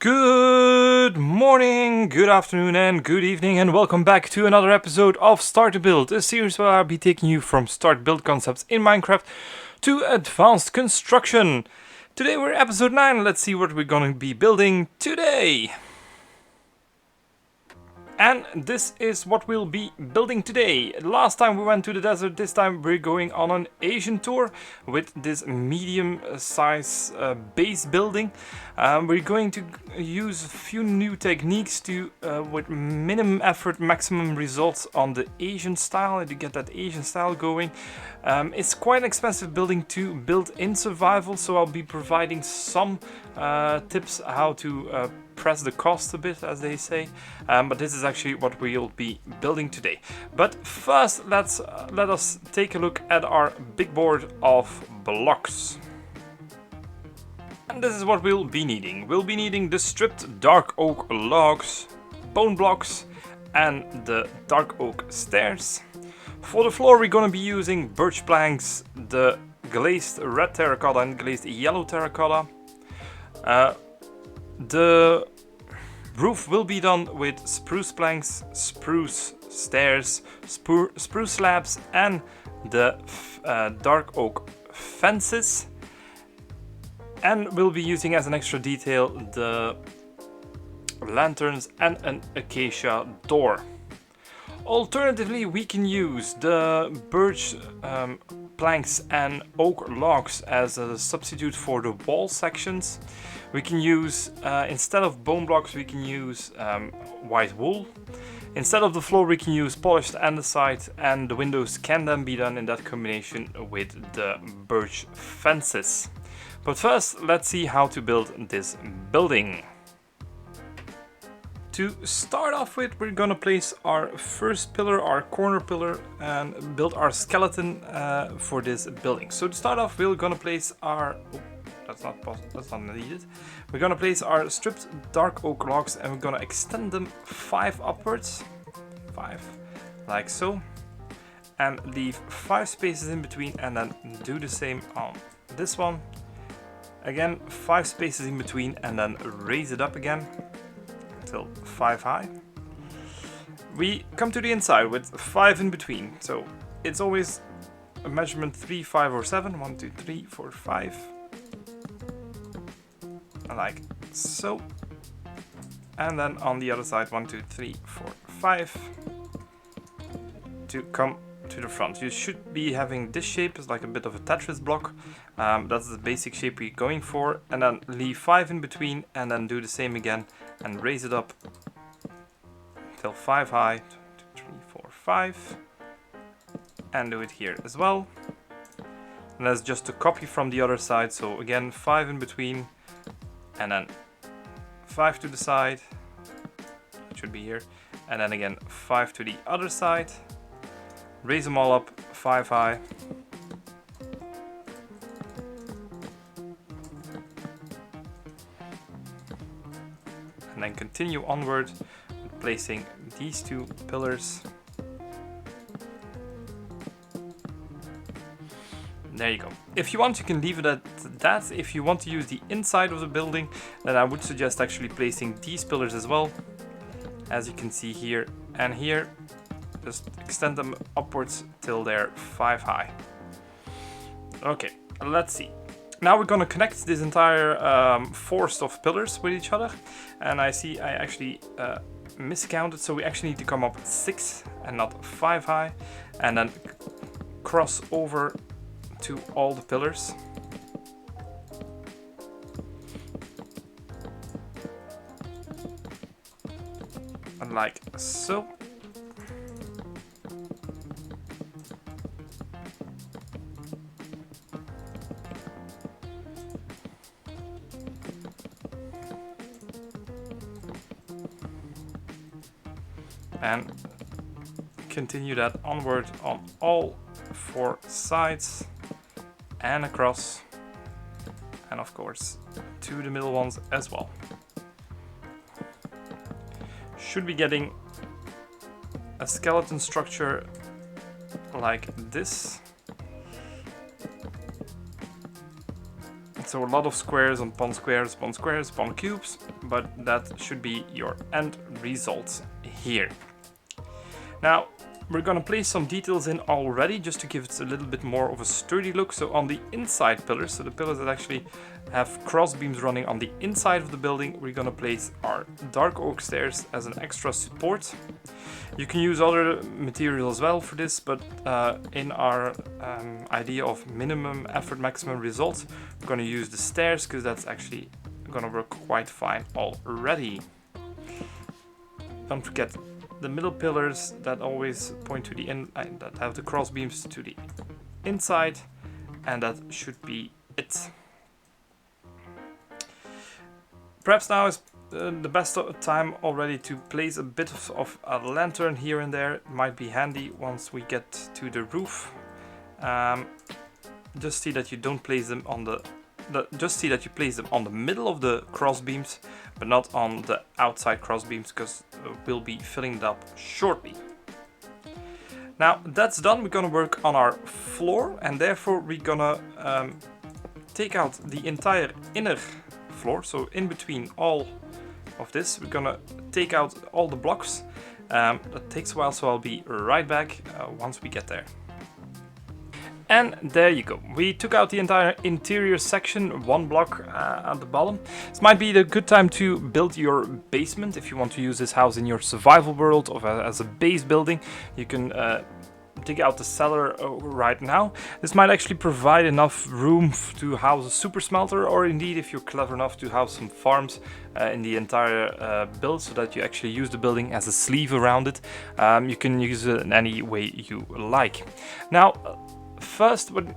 Good morning, good afternoon, and good evening, and welcome back to another episode of Start to Build, a series where I'll be taking you from start build concepts in Minecraft to advanced construction. Today we're episode 9, let's see what we're gonna be building today. And this is what we'll be building today. Last time we went to the desert, this time we're going on an Asian tour with this medium size base building. We're going to use a few new techniques to, with minimum effort, maximum results on the Asian style, to get that Asian style going. It's quite an expensive building to build in survival, so I'll be providing some tips how to press the cost a bit, as they say, but this is actually what we'll be building today. But first, let us take a look at our big board of blocks. And this is what we'll be needing. We'll be needing the stripped dark oak logs, bone blocks, and the dark oak stairs. For the floor, we're going to be using birch planks, the glazed red terracotta and glazed yellow terracotta. The roof will be done with spruce planks, spruce stairs, spruce slabs, and the dark oak fences. And we'll be using as an extra detail the lanterns and an acacia door. Alternatively, we can use the birch planks and oak logs as a substitute for the wall sections. We can use, instead of bone blocks, we can use white wool. Instead of the floor, we can use polished andesite, and the windows can then be done in that combination with the birch fences. But first, let's see how to build this building. To start off with, we're gonna place our first pillar, our corner pillar, and build our skeleton for this building. So to start off, we're gonna place our... that's not needed. We're gonna place our stripped dark oak logs, and we're gonna extend them 5 upwards. 5, like so. And leave 5 spaces in between, and then do the same on this one. Again, 5 spaces in between, and then raise it up again till 5 high. We come to the inside with 5 in between, so it's always a measurement 3, 5, or 7. 1, 2, 3, 4, 5, like so. And then on the other side, 1, 2, 3, 4, 5, to come to the front. You should be having this shape as like a bit of a Tetris block. That's the basic shape we're going for, and then leave 5 in between, and then do the same again and raise it up till 5 high. 2, 3, 4, 5, and do it here as well. And that's just a copy from the other side. So again, 5 in between, and then 5 to the side. It should be here, and then again 5 to the other side. Raise them all up 5 high. And then continue onward with placing these 2 pillars. There you go. If you want, you can leave it at that. If you want to use the inside of the building, then I would suggest actually placing these pillars as well. As you can see here and here. Just extend them upwards till they're 5 high. Okay, let's see. Now we're gonna connect this entire forest of pillars with each other. And I see I actually miscounted, so we actually need to come up with 6 and not 5 high. And then cross over to all the pillars. And like so. And continue that onward on all 4 sides and across, and of course to the middle ones as well. Should be getting a skeleton structure like this. So a lot of squares upon squares upon squares upon cubes, but that should be your end result here. Now we're gonna place some details in already just to give it a little bit more of a sturdy look. So on the inside pillars, so the pillars that actually have cross beams running on the inside of the building, we're gonna place our dark oak stairs as an extra support. You can use other material as well for this, but in our idea of minimum effort, maximum results, we're gonna use the stairs because that's actually gonna work quite fine already. Don't forget the middle pillars that always point to the that have the cross beams to the inside, and that should be it. Perhaps now is the best time already to place a bit of a lantern here and there. It might be handy once we get to the roof. Just see that you don't place them on just see that you place them on the middle of the cross beams, but not on the outside cross beams, because we'll be filling it up shortly. Now that's done, we're gonna work on our floor, and therefore we're gonna take out the entire inner floor. So in between all of this, we're gonna take out all the blocks. That takes a while, so I'll be right back once we get there. And there you go. We took out the entire interior section, one block at the bottom. This might be the good time to build your basement if you want to use this house in your survival world or as a base building. You can dig out the cellar right now. This might actually provide enough room to house a super smelter, or indeed if you're clever enough to house some farms in the entire build, so that you actually use the building as a sleeve around it. You can use it in any way you like. Now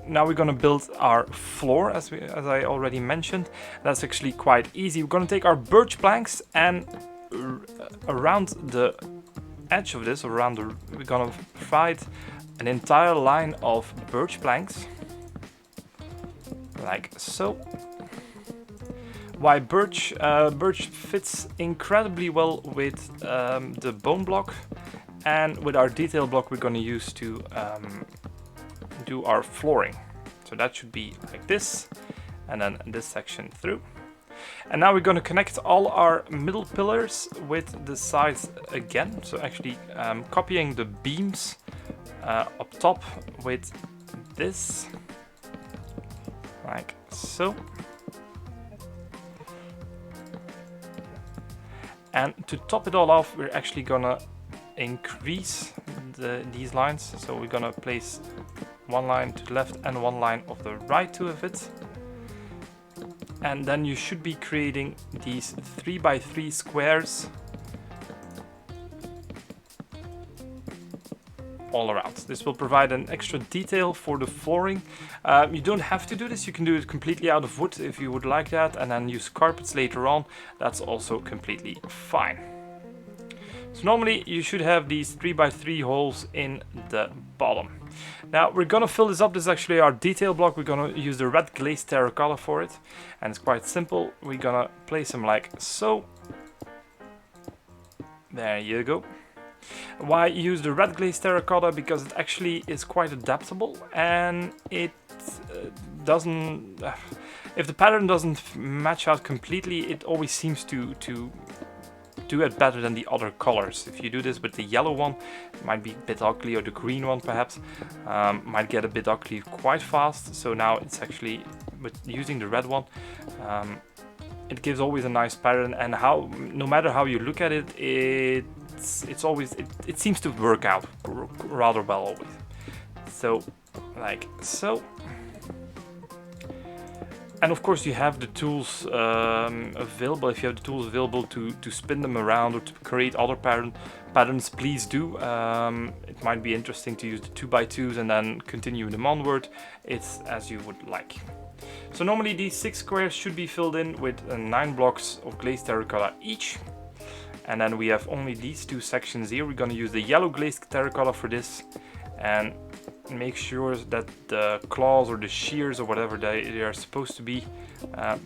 now we're gonna build our floor, as I already mentioned. That's actually quite easy. We're gonna take our birch planks, and around the edge of this, we're gonna provide an entire line of birch planks, like so. Why birch? Birch fits incredibly well with the bone block, and with our detail block we're gonna use to do our flooring. So that should be like this, and then this section through. And now we're going to connect all our middle pillars with the sides again. So actually copying the beams up top with this, like so. And to top it all off, we're actually gonna increase these lines. So we're gonna place one line to the left and one line of the right to it. And then you should be creating these 3x3 squares all around. This will provide an extra detail for the flooring. You don't have to do this, you can do it completely out of wood if you would like that, and then use carpets later on. That's also completely fine. So normally you should have these 3x3 holes in the bottom. Now we're gonna fill this up. This is actually our detail block. We're gonna use the red glazed terracotta for it, and it's quite simple. We're gonna place them like so. There you go. Why use the red glazed terracotta? Because it actually is quite adaptable, and it doesn't. If the pattern doesn't match out completely, it always seems to do it better than the other colors. If you do this with the yellow one, it might be a bit ugly, or the green one perhaps might get a bit ugly quite fast. So now it's actually, with using the red one, it gives always a nice pattern, and no matter how you look at it, it seems to work out rather well always. So like so. And of course you have the tools available. If you have the tools available to spin them around or to create other patterns, please do. It might be interesting to use the 2x2s and then continue them onward. It's as you would like. So normally these 6 squares should be filled in with 9 blocks of glazed terracotta each. And then we have only these 2 sections here. We're going to use the yellow glazed terracotta for this, and make sure that the claws or the shears or whatever they are supposed to be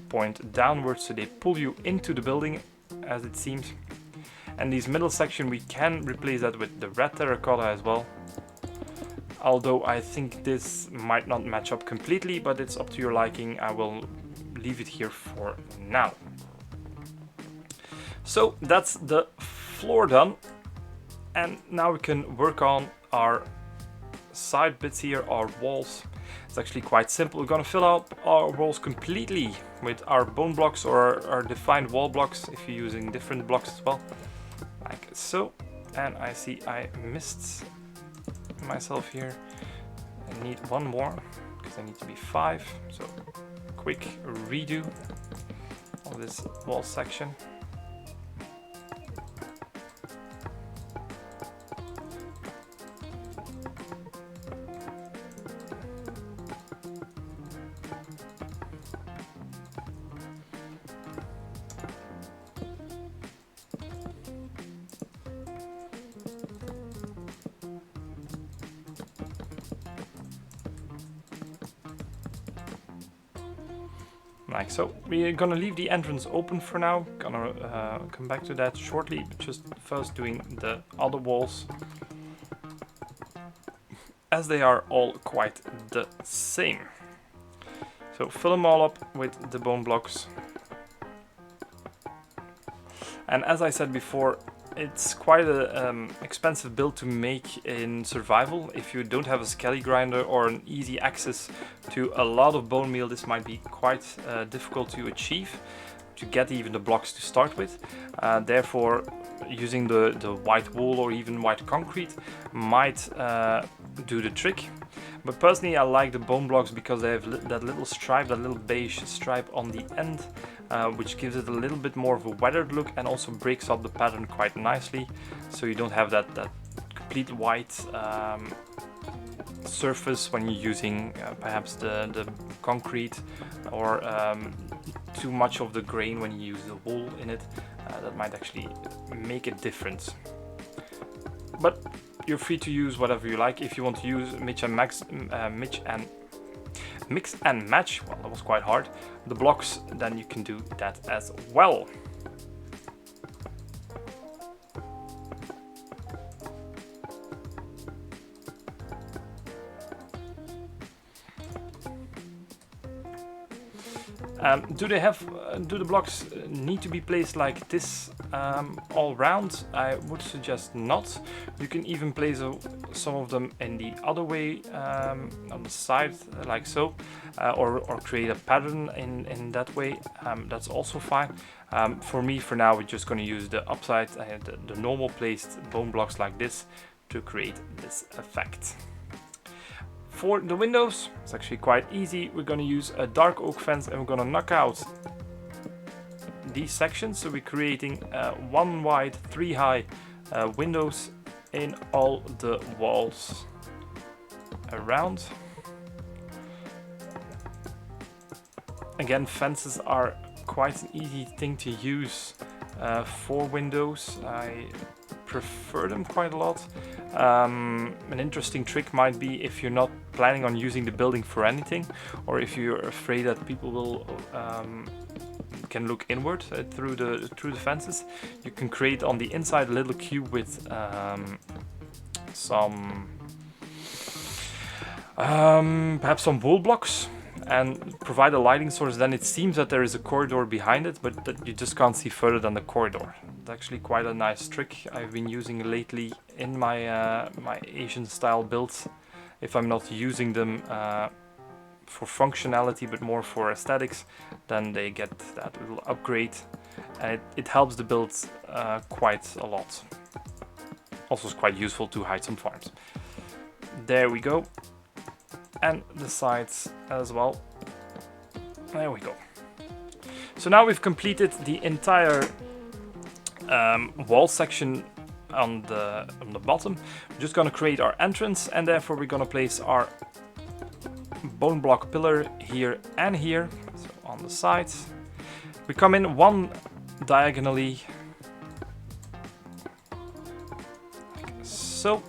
point downwards, so they pull you into the building, as it seems. And this middle section, we can replace that with the red terracotta as well, although I think this might not match up completely, but it's up to your liking. I will leave it here for now. So that's the floor done, and now we can work on our side bits here, our walls. It's actually quite simple. We're gonna fill out our walls completely with our bone blocks or our defined wall blocks if you're using different blocks as well, like so. And I see I missed myself here. I need one more because I need to be 5. So quick redo of this wall section. Like so. We're gonna leave the entrance open for now. Gonna come back to that shortly, but just first doing the other walls, as they are all quite the same. So fill them all up with the bone blocks. And as I said before, it's quite an expensive build to make in survival. If you don't have a skelly grinder or an easy access to a lot of bone meal, this might be quite difficult to achieve, to get even the blocks to start with. Therefore, using the white wool or even white concrete might do the trick. But personally, I like the bone blocks because they have that little stripe, that little beige stripe on the end, which gives it a little bit more of a weathered look and also breaks up the pattern quite nicely. So you don't have that complete white surface when you're using perhaps the concrete, or too much of the grain when you use the wool in it. That might actually make a difference. But you're free to use whatever you like. If you want to use mix and match, well, that was quite hard, the blocks, then you can do that as well. Do the blocks need to be placed like this all round? I would suggest not. You can even place some of them in the other way, on the side, like so, or create a pattern in that way. That's also fine. For me, for now, we're just going to use the upside, the normal placed bone blocks like this to create this effect. For the windows, it's actually quite easy. We're going to use a dark oak fence and we're going to knock out these sections. So we're creating 1 wide, 3 high windows in all the walls around. Again, fences are quite an easy thing to use for windows. I prefer them quite a lot. An interesting trick might be if you're not planning on using the building for anything, or if you're afraid that people will can look inward through the fences. You can create on the inside a little cube with perhaps some wool blocks, and provide a lighting source. Then it seems that there is a corridor behind it, but that you just can't see further than the corridor. It's actually quite a nice trick I've been using lately in my my Asian style builds. If I'm not using them for functionality but more for aesthetics, then they get that little upgrade, and it helps the build quite a lot. Also, it's quite useful to hide some farms. There we go. And the sides as well. There we go. So now we've completed the entire wall section on the bottom. We're just going to create our entrance, and therefore we're going to place our bone block pillar here and here, so on the sides. We come in 1 diagonally, like so,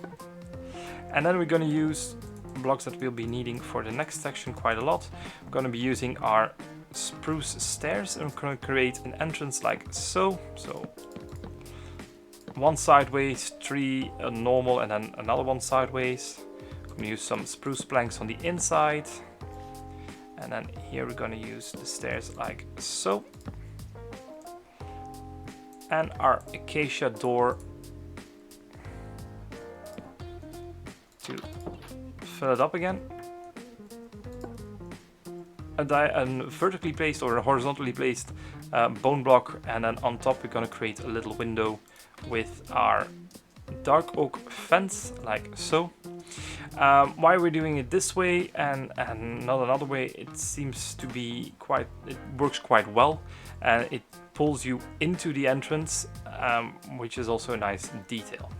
and then we're going to use blocks that we'll be needing for the next section quite a lot. We're going to be using our spruce stairs, and we're going to create an entrance like so. So 1 sideways, 3 normal, and then another 1 sideways. I'm going to use some spruce planks on the inside, And then here we're gonna use the stairs like so. And our acacia door to fill it up again. A vertically placed or a horizontally placed bone block, and then on top we're gonna create a little window with our dark oak fence like so. Why we're doing it this way and not another way, it seems to be it works quite well, and it pulls you into the entrance, which is also a nice detail.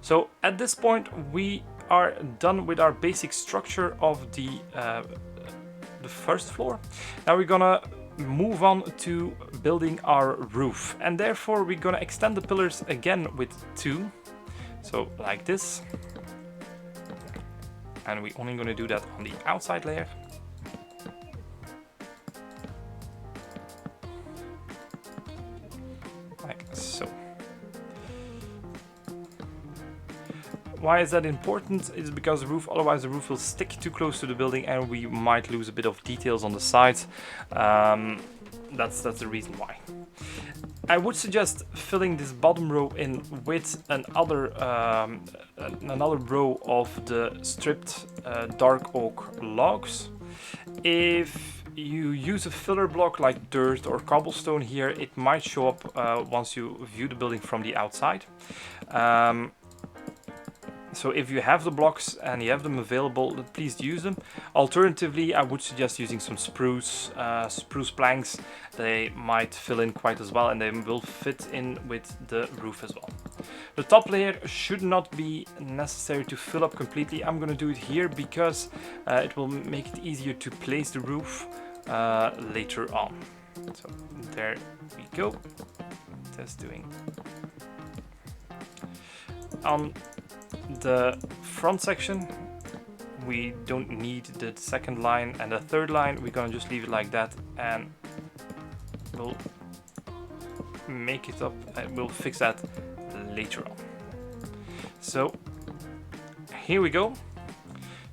So at this point we are done with our basic structure of the first floor. Now we're gonna move on to building our roof, and therefore we're gonna extend the pillars again with 2, so like this, and we're only gonna do that on the outside layer. Like so. Why is that important? It's because otherwise the roof will stick too close to the building and we might lose a bit of details on the sides. That's the reason why. I would suggest filling this bottom row in with another row of the stripped dark oak logs. If you use a filler block like dirt or cobblestone here, it might show up once you view the building from the outside. So if you have the blocks and you have them available, please use them. Alternatively, I would suggest using some spruce planks. They might fill in quite as well, and they will fit in with the roof as well. The top layer should not be necessary to fill up completely. I'm going to do it here because it will make it easier to place the roof later on. So there we go. Just doing on the front section. We don't need the second line and the third line. We're gonna just leave it like that, and we'll make it up and we'll fix that later on. So here we go.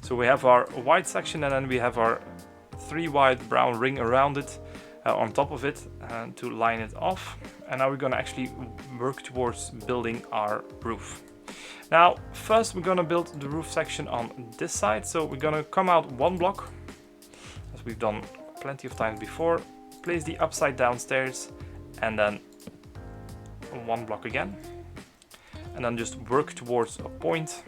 So we have our white section, and then we have our 3 wide brown ring around it, on top of it, to line it off. And now we're gonna actually work towards building our roof. Now, first we're gonna build the roof section on this side. So we're gonna come out 1 block, as we've done plenty of times before. Place the upside down stairs, and then 1 block again. And then just work towards a point.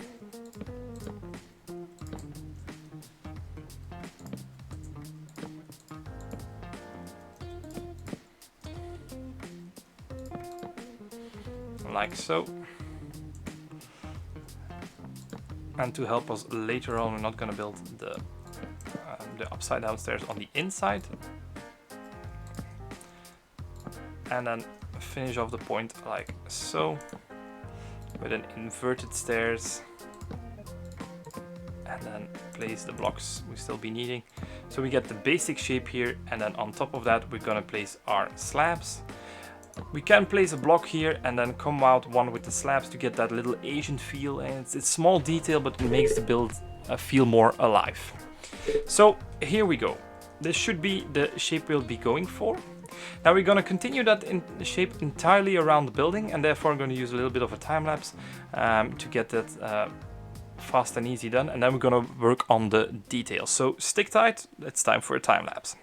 Like so. And to help us later on, we're not going to build the upside down stairs on the inside. And then finish off the point like so, with an inverted stairs. And then place the blocks we still be needing. So we get the basic shape here, and then on top of that we're going to place our slabs. We can place a block here and then come out one with the slabs to get that little Asian feel, and it's small detail, but it makes the build feel more alive. So here we go. This should be the shape we'll be going for. Now we're going to continue that in the shape entirely around the building, and therefore I'm going to use a little bit of a time lapse to get that fast and easy done, and then we're going to work on the details. So stick tight, it's time for a time lapse.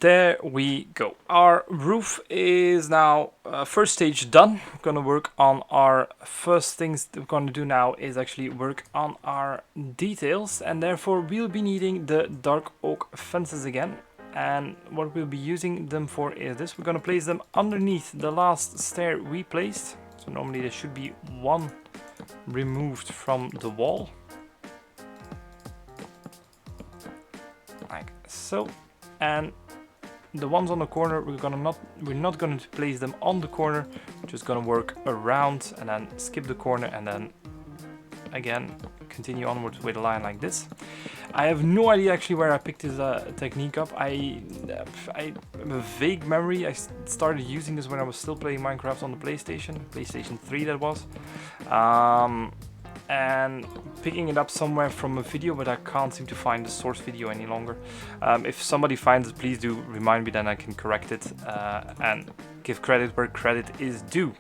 there we go. Our roof is now first stage done. We're gonna work on our first things that we're gonna do now is actually work on our details, and therefore we'll be needing the dark oak fences again. And what we'll be using them for is this. We're gonna place them underneath the last stair we placed. So normally there should be one removed from the wall. Like so. And the ones on the corner, we're not going to place them on the corner. We're just going to work around and then skip the corner and then again continue onwards with a line like this. I have no idea actually where I picked this technique up. I have a vague memory. I started using this when I was still playing Minecraft on the PlayStation 3 that was. And picking it up somewhere from a video, but I can't seem to find the source video any longer. If somebody finds it, please do remind me, then I can correct it and give credit where credit is due.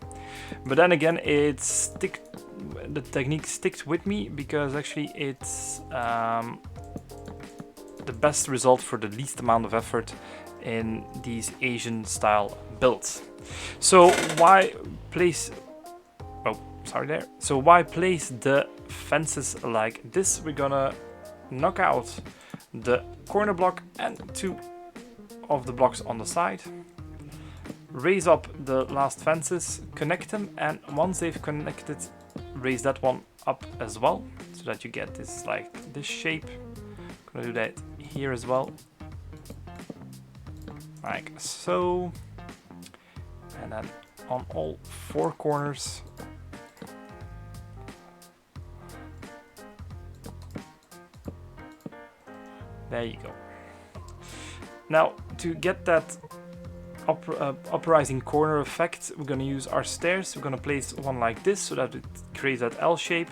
But then again, the technique sticks with me because actually it's the best result for the least amount of effort in these Asian style builds. So why place So why place the fences like this? We're gonna knock out the corner block and 2 of the blocks on the side. Raise up the last fences, connect them, and once they've connected, raise that one up as well, so that you get this like this shape. I'm gonna do that here as well, like so, and then on all 4 corners. There you go. Now, to get that uprising corner effect, we're going to use our stairs. We're going to place one like this so that it creates that L shape.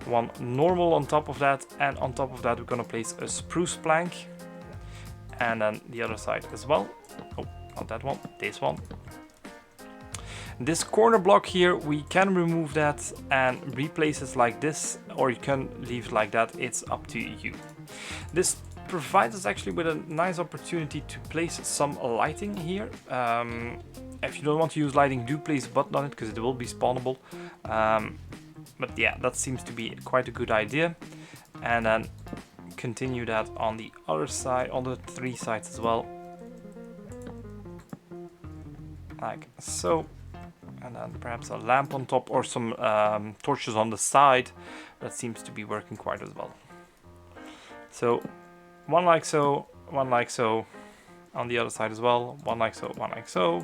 One normal on top of that, and on top of that we're going to place a spruce plank. And then the other side as well. Oh, not that one, this one. This corner block here, we can remove that and replace it like this, or you can leave it like that. It's up to you. This provides us actually with a nice opportunity to place some lighting here. If you don't want to use lighting, do place a button on it because it will be spawnable. But yeah, that seems to be quite a good idea. And then continue that on the other side, on the 3 sides as well. Like so. And then perhaps a lamp on top or some torches on the side. That seems to be working quite as well. So one like so, one like so, on the other side as well, one like so, one like so.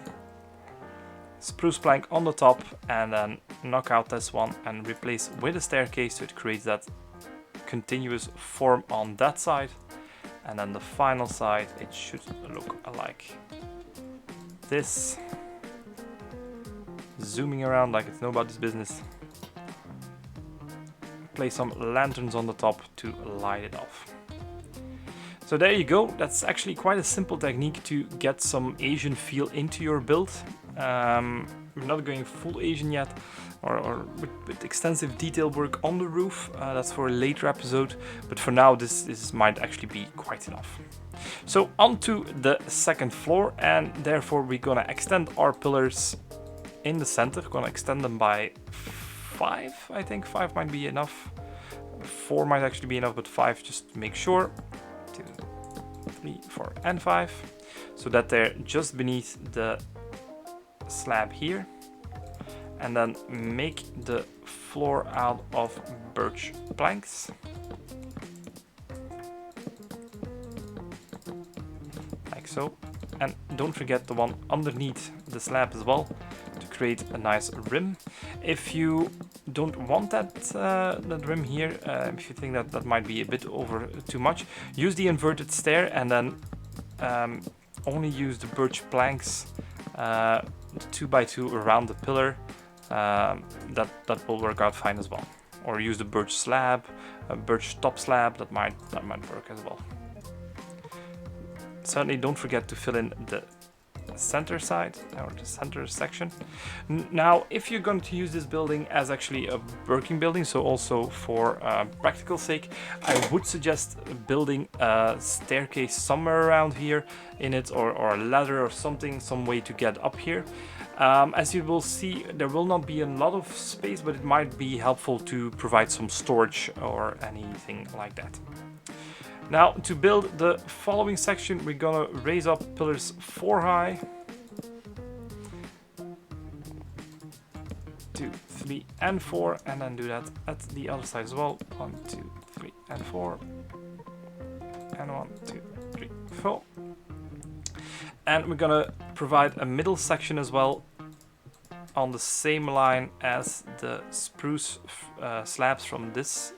Spruce plank on the top, and then knock out this one and replace with a staircase so it creates that continuous form on that side. And then the final side, it should look like this. Zooming around like it's nobody's business. Place some lanterns on the top to light it off. So there you go. That's actually quite a simple technique to get some Asian feel into your build. We're not going full Asian yet, or with extensive detail work on the roof. That's for a later episode, but for now this might actually be quite enough. So onto the second floor, and therefore we're gonna extend our pillars in the center. We're gonna extend them by 5. I think 5 might be enough. 4 might actually be enough, but 5 just to make sure. 2, 3, 4, and 5, so that they're just beneath the slab here. And then make the floor out of birch planks. Like so. And don't forget the one underneath the slab as well, to create a nice rim. If you don't want that rim here, if you think that might be a bit over too much, use the inverted stair and then only use the birch planks 2 by 2 around the pillar. That will work out fine as well. Or use the birch slab, a birch top slab, that might work as well. Certainly don't forget to fill in the center side or the center section. Now, if you're going to use this building as actually a working building, so also for practical sake, I would suggest building a staircase somewhere around here in it, or a ladder or something, some way to get up here. As you will see, there will not be a lot of space, but it might be helpful to provide some storage or anything like that. Now, to build the following section, we're gonna raise up pillars 4 high, 2, 3, and 4, and then do that at the other side as well. 1, 2, 3, and 4, and 1, 2, 3, 4. And we're gonna provide a middle section as well on the same line as the spruce slabs from this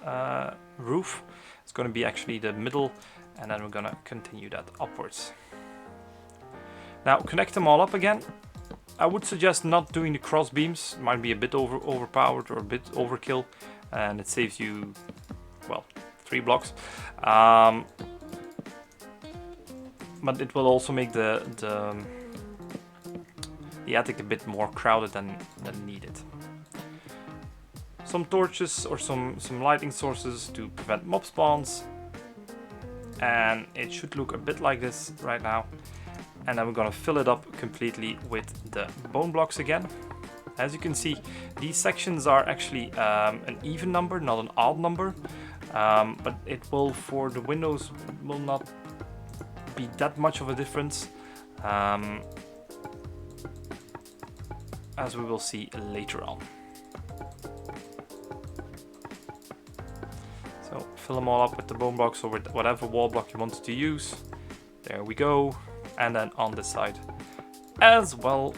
roof. It's going to be actually the middle, and then we're going to continue that upwards. Now, connect them all up again. I would suggest not doing the cross beams. It might be a bit overpowered or a bit overkill, and it saves you, well, 3 blocks. But it will also make the attic a bit more crowded than needed. Some torches or some lighting sources to prevent mob spawns, and it should look a bit like this right now. And then we're gonna fill it up completely with the bone blocks again. As you can see, these sections are actually an even number, not an odd number, but it will, for the windows, will not be that much of a difference, as we will see later on. So fill them all up with the bone blocks or with whatever wall block you wanted to use. There we go. And then on this side as well.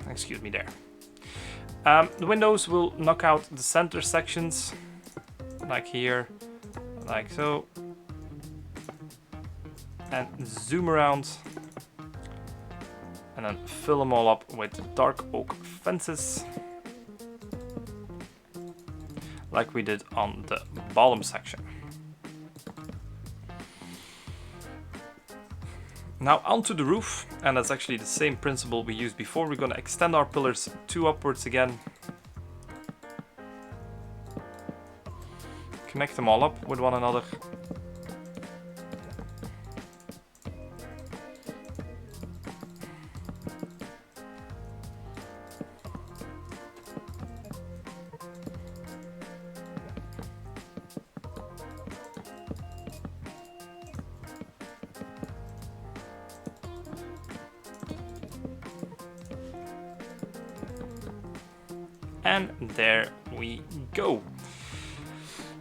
Excuse me there. The windows will knock out the center sections, like here, like so. And zoom around. And then fill them all up with dark oak fences, like we did on the bottom section. Now onto the roof, and that's actually the same principle we used before. We're going to extend our pillars 2 upwards again. Connect them all up with one another. And there we go.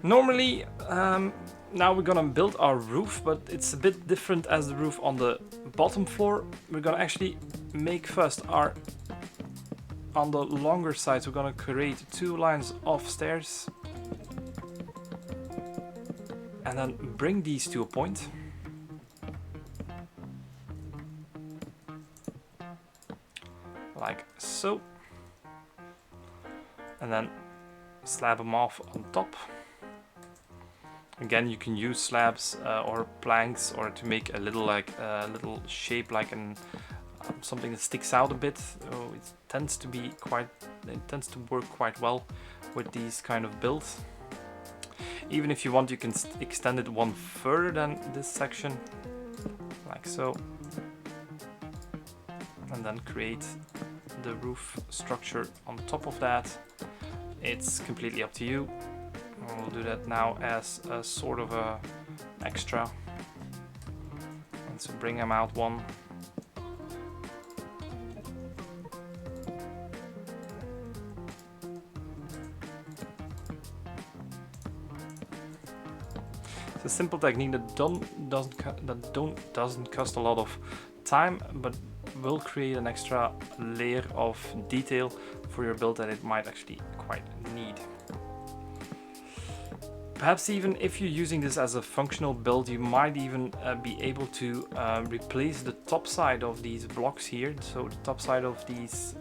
Normally, now we're gonna build our roof, but it's a bit different as the roof on the bottom floor. We're gonna actually make first our, on the longer sides, we're gonna create 2 lines of stairs. And then bring these to a point. Like so. And then slab them off on top. Again, you can use slabs or planks, or to make a little little shape, like something that sticks out a bit. It tends to work quite well with these kind of builds. Even if you want, you can extend it one further than this section, like so, and then create the roof structure on top of that. It's completely up to you. We'll do that now as a sort of a extra. And so bring them out one. It's a simple technique that doesn't cost a lot of time, but will create an extra layer of detail for your build that it might actually quite need. Perhaps even if you're using this as a functional build, you might even be able to replace the top side of these blocks here, so the top side of these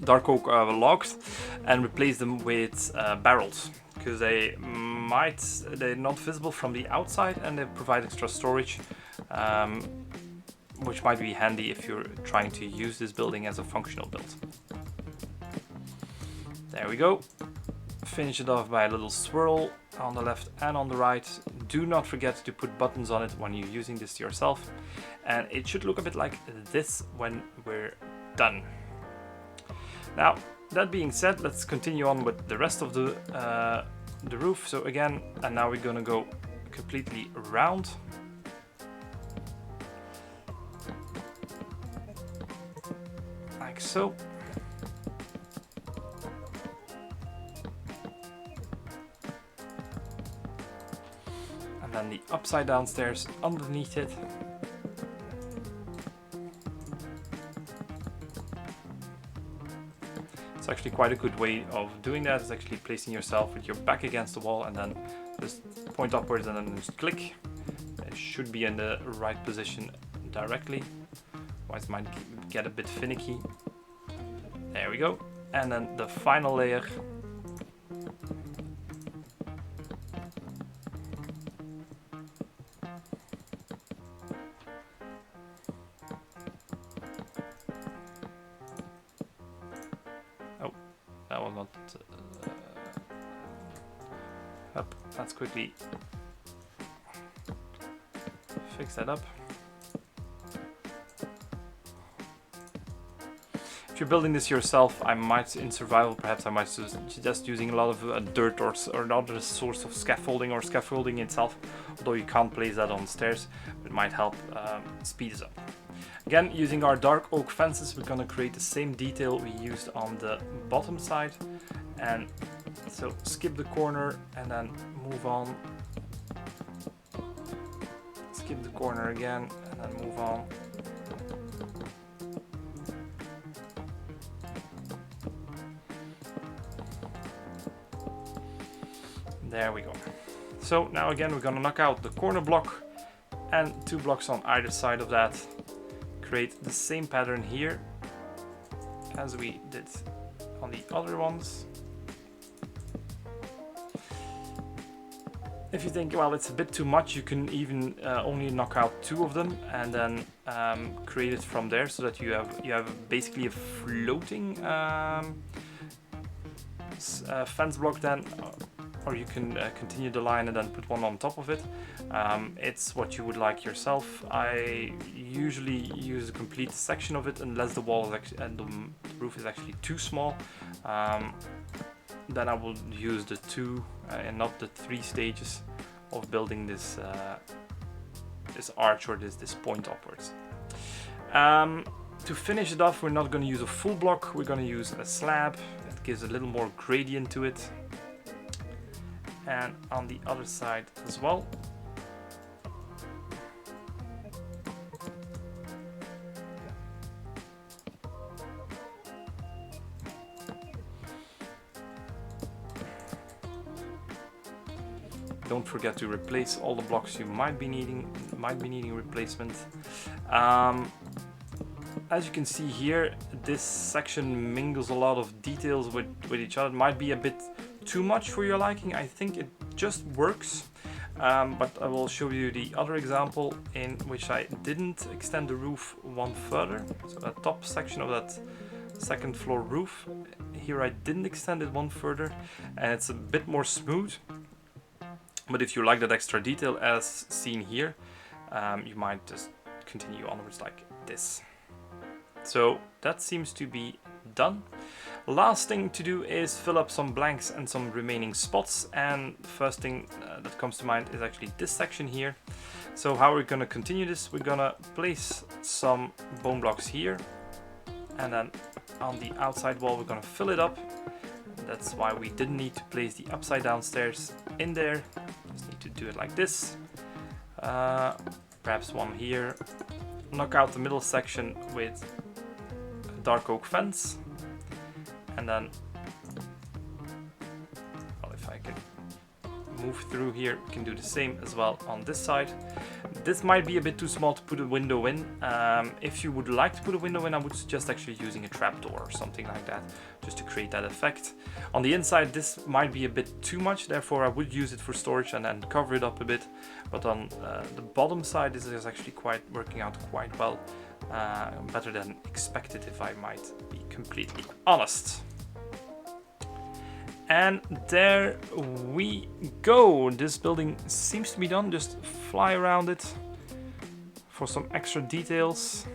dark oak logs, and replace them with barrels, because they're not visible from the outside and they provide extra storage. which might be handy if you're trying to use this building as a functional build. There we go. Finish it off by a little swirl on the left and on the right. Do not forget to put buttons on it when you're using this yourself. And it should look a bit like this when we're done. Now, that being said, let's continue on with the rest of the roof. So again, and now we're gonna go completely round. Like so. And then the upside down stairs underneath it. It's actually quite a good way of doing that. It's actually placing yourself with your back against the wall and then just point upwards and then just click. It should be in the right position directly. Otherwise it might get a bit finicky. There we go. And then the final layer. That will not. Up. Let's quickly fix that up. If you're building this yourself, I might, in survival, perhaps I might suggest using a lot of dirt or another source of scaffolding or scaffolding itself. Although you can't place that on stairs, it might help speed us up. Again, using our dark oak fences, we're going to create the same detail we used on the bottom side. And so skip the corner and then move on. Skip the corner again and then move on. There we go. So now again, we're going to knock out the corner block and 2 blocks on either side of that. Create the same pattern here as we did on the other ones. If you think, well, it's a bit too much, you can even only knock out 2 of them and then create it from there, so that you have basically a floating fence block then. Or you can continue the line and then put one on top of it. It's what you would like yourself. I usually use a complete section of it unless the wall is actually, and the roof is actually too small. Then I will use the 2 and not the 3 stages of building this this arch or this point upwards. To finish it off, we're not going to use a full block. We're going to use a slab that gives a little more gradient to it. And on the other side as well. Don't forget to replace all the blocks you might be needing replacement. As you can see here, this section mingles a lot of details with each other. It might be a bit too much for your liking. I think it just works, but I will show you the other example in which I didn't extend the roof one further. So that top section of that second floor roof, here I didn't extend it one further, and it's a bit more smooth. But if you like that extra detail as seen here, you might just continue onwards like this. So that seems to be done. Last thing to do is fill up some blanks and some remaining spots, and the first thing that comes to mind is actually this section here. So how we're going to continue this, we're going to place some bone blocks here, and then on the outside wall we're going to fill it up. That's why we didn't need to place the upside down stairs in there. Just need to do it like this. Perhaps one here. Knock out the middle section with a dark oak fence. And then, well, if I can move through here. We can do the same as well on this side. This might be a bit too small to put a window in. If you would like to put a window in, I would suggest actually using a trapdoor or something like that, just to create that effect. On the inside, this might be a bit too much, therefore I would use it for storage and then cover it up a bit. But on the bottom side, this is actually working out quite well. Better than expected, if I might be completely honest. And there we go. This building seems to be done. Just fly around it for some extra details.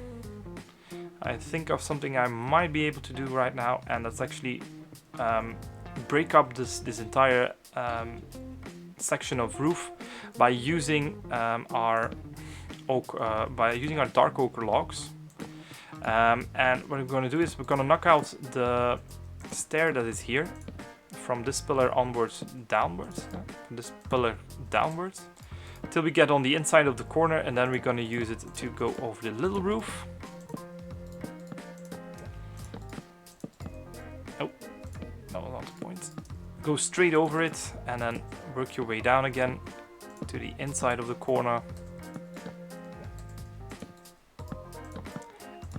I think of something I might be able to do right now, and that's actually break up this entire section of roof by using our dark oak logs. And what we're going to do is we're going to knock out the stair that is here. From this pillar onwards, downwards, from this pillar downwards, till we get on the inside of the corner, and then we're going to use it to go over the little roof. Oh, no, not the point. Go straight over it, and then work your way down again to the inside of the corner.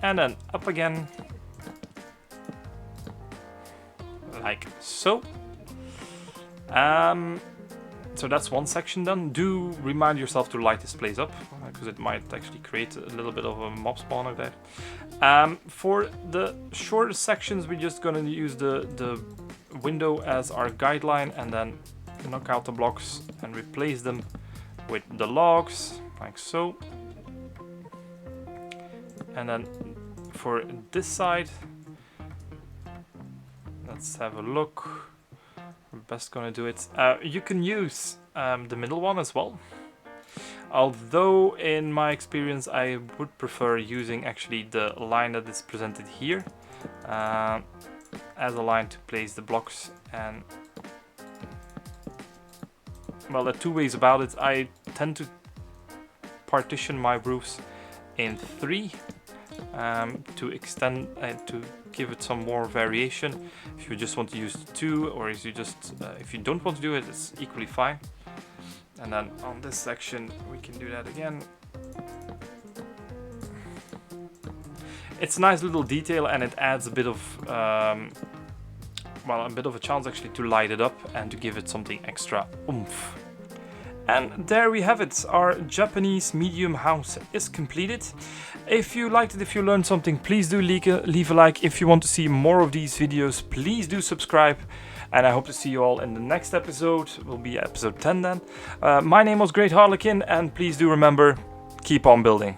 And then up again. Like so. So that's one section done. Do remind yourself to light this place up, because it might actually create a little bit of a mob spawner there. For the shorter sections, we're just going to use the window as our guideline, and then knock out the blocks and replace them with the logs, like so. And then for this side, let's have a look. We're best gonna do it. You can use the middle one as well. Although in my experience I would prefer using actually the line that is presented here as a line to place the blocks. And well, there are two ways about it. I tend to partition my roofs in 3 to extend to give it some more variation. If you just want to use 2, or if you don't want to do it, it's equally fine. And then on this section we can do that again. It's a nice little detail, and it adds a bit of a bit of a chance actually to light it up and to give it something extra oomph. And there we have it. Our Japanese medium house is completed. If you liked it, if you learned something, please do leave a like. If you want to see more of these videos, please do subscribe. And I hope to see you all in the next episode. It will be episode 10 then. My name was Great Harlequin, and please do remember, keep on building.